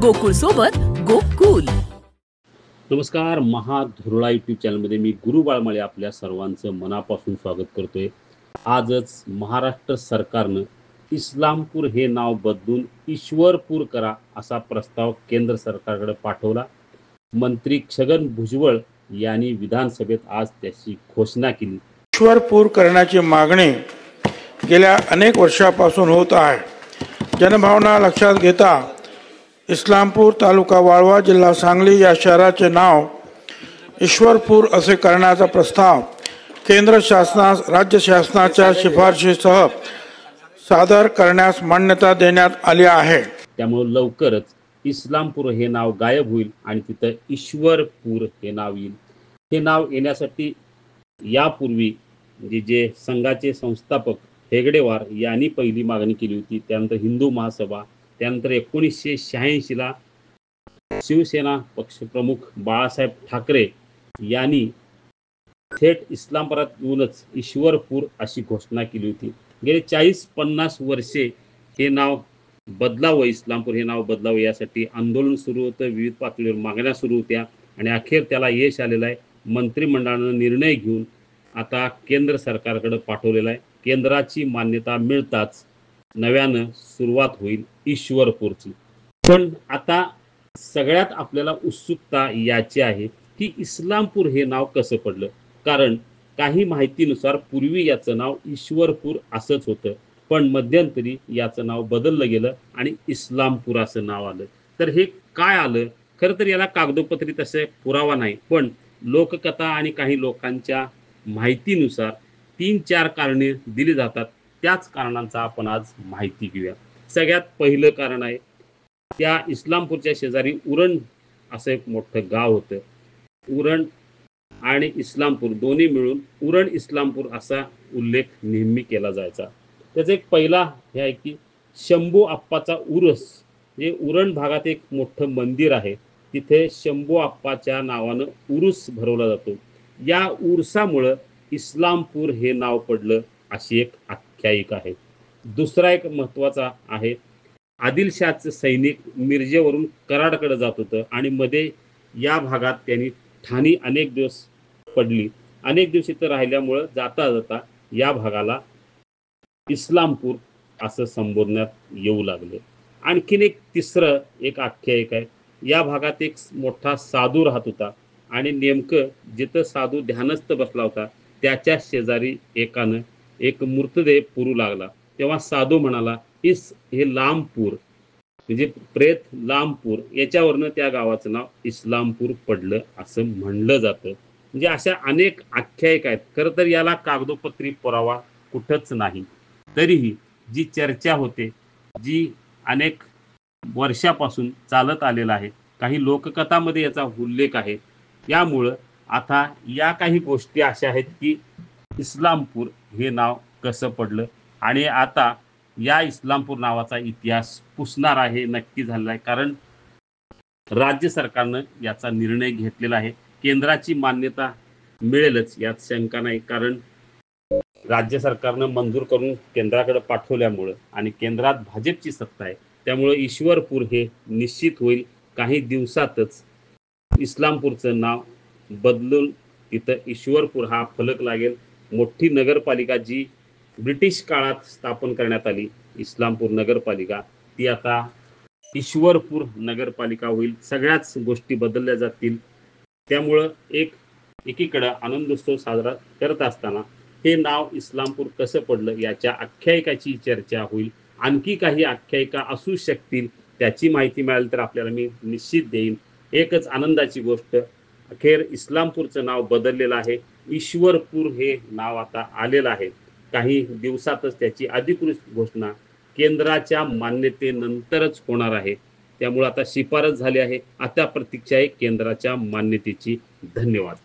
गोकुळ सोबत गोकुल. नमस्कार, महाधुरळा यूट्यूब चॅनलमध्ये मी गुरु बाळमाळे आपल्या सर्वांचं मनापासून स्वागत करतोय. आजच महाराष्ट्र सरकारनं इस्लामपूर हे नाव बदलून ईश्वरपूर करा असा प्रस्ताव केंद्र सरकारकडे पाठवला. मंत्री छगन भुजबळ यांनी विधानसभेत आज त्याची घोषणा केली. ईश्वरपूर करण्याची मागणी गेल्या अनेक वर्षापासून होत आहे. जनभावना लक्षात घेता इस्लामपूर तालुका वाळवा जिल्हा सांगली या शहराचे नाव ईश्वरपूर असे करण्याचा प्रस्ताव केंद्र शासनास राज्य शासनाच्या शिफारशीसह सादर करण्यास मान्यता देण्यात आली आहे. त्यामुळे लवकरच इस्लामपूर हे नाव गायब होईल आणि तिथं ईश्वरपूर हे नाव येईल. हे नाव येण्यासाठी यापूर्वी जे संघाचे संस्थापक हेगडेवार यांनी पहिली मागणी केली होती. त्यानंतर हिंदू महासभा, त्यानंतर 1986ला शिवसेना पक्षप्रमुख बाळासाहेब ठाकरे यांनी थेट इस्लामपुरात येऊनच ईश्वरपूर अशी घोषणा केली होती. गेले 40-50 वर्षे हे नाव बदलावं, इस्लामपूर हे नाव बदलावं यासाठी आंदोलन सुरू होतं. विविध पातळीवर मागण्या सुरू होत्या आणि अखेर त्याला यश आलेलं आहे. मंत्रिमंडळानं निर्णय घेऊन आता केंद्र सरकारकडे पाठवलेला आहे. केंद्राची मान्यता मिळताच नव्यानं सुरुवात होईल ईश्वरपूरची. पण आता सगळ्यात आपल्याला उत्सुकता याची आहे की इस्लामपूर हे नाव कसं पडलं. कारण काही माहितीनुसार पूर्वी याचं नाव ईश्वरपूर असंच होतं, पण मध्यंतरी याचं नाव बदललं गेलं आणि इस्लामपूर असं नाव आलं. तर हे काय आलं, खरं तर याला कागदोपत्री तसे पुरावा नाही, पण लोककथा आणि काही लोकांच्या माहितीनुसार 3-4 कारणे दिली जातात. त्याच कारणांचा आपण आज माहिती घेऊया. सगळ्यात पहिलं कारण आहे, त्या इस्लामपूरच्या शेजारी उरण असं एक मोठं गाव होतं. उरण आणि इस्लामपूर दोन्ही मिळून उरण इस्लामपूर असा उल्लेख नेहमी केला जायचा. त्याचा एक पहिला हे आहे की शंभू आप्पाचा उरूस, जे उरण भागात एक मोठं मंदिर आहे, तिथे शंभू आप्पाच्या नावानं उरूस भरवला जातो. या उरसामुळं इस्लामपूर हे नाव पडलं अशी एक आख्यायिका आहे. दुसरा एक महत्त्वाचा आहे, आदिलशाहचं सैनिक मिरजेवरून कराडकडे जात होतं आणि मध्ये या भागात त्यांनी ठाणी अनेक दिवस पडली. अनेक दिवस इथं राहिल्यामुळं जाता जाता या भागाला इस्लामपूर असं संबोधण्यात येऊ लागले. आणखीन एक तिसरं एक आख्यायिक आहे. या भागात एक मोठा साधू राहत होता आणि नेमकं जिथं साधू ध्यानस्थ बसला होता त्याच्या शेजारी एकानं एक मृतदेह पुरू लागला. तेव्हा साधू म्हणाला, इस हे लांबपूर म्हणजे प्रेत लांबपूर, याच्यावरनं त्या गावाचं नाव इस्लामपूर पडलं असं म्हणलं जातं. म्हणजे अशा अनेक आख्यायिका आहेत. खरं तर याला कागदोपत्री पुरावा कुठंच नाही. तरीही जी चर्चा होते, जी अनेक वर्षापासून चालत आलेला आहे, काही लोककथामध्ये याचा उल्लेख आहे. यामुळं आता या काही गोष्टी अशा आहेत की इस्लामपूर हे नाव कसं पडलं आणि आता या इस्लामपूर नावाचा इतिहास पुसणार आहे, नक्की झालेला आहे. कारण राज्य सरकारनं याचा निर्णय घेतलेला आहे. केंद्राची मान्यता मिळेलच यात शंका नाही. कारण राज्य सरकारनं मंजूर करून केंद्राकडे पाठवल्यामुळं आणि केंद्रात भाजपची सत्ता आहे, त्यामुळं ईश्वरपूर हे निश्चित होईल. काही दिवसातच इस्लामपूरचं नाव बदलून तिथं ईश्वरपूर हा फलक लागेल. मोठी नगरपालिका जी ब्रिटिश काळात स्थापन करण्यात आली, इस्लामपूर नगरपालिका, ती आता ईश्वरपूर नगरपालिका होईल. सगळ्याच गोष्टी बदलल्या जातील. त्यामुळं एकीकडं आनंदोत्सव साजरा करत असताना हे नाव इस्लामपूर कसं पडलं याच्या आख्यायिकाची चर्चा होईल. आणखी काही आख्यायिका असू शकतील, त्याची माहिती मिळाली तर आपल्याला मी निश्चित देईन. एकच आनंदाची गोष्ट, अखेर इस्लामपूरचं नाव बदललेलं आहे. ईश्वरपूर हे नाव आता आलेलं आहे. काही दिवसातच त्याची अधिकृत घोषणा केंद्राच्या मान्यतेनंतरच होणार आहे. त्यामुळे आता शिफारस झाली आहे. आता प्रतीक्षा आहे केंद्राच्या मान्यतेची. धन्यवाद.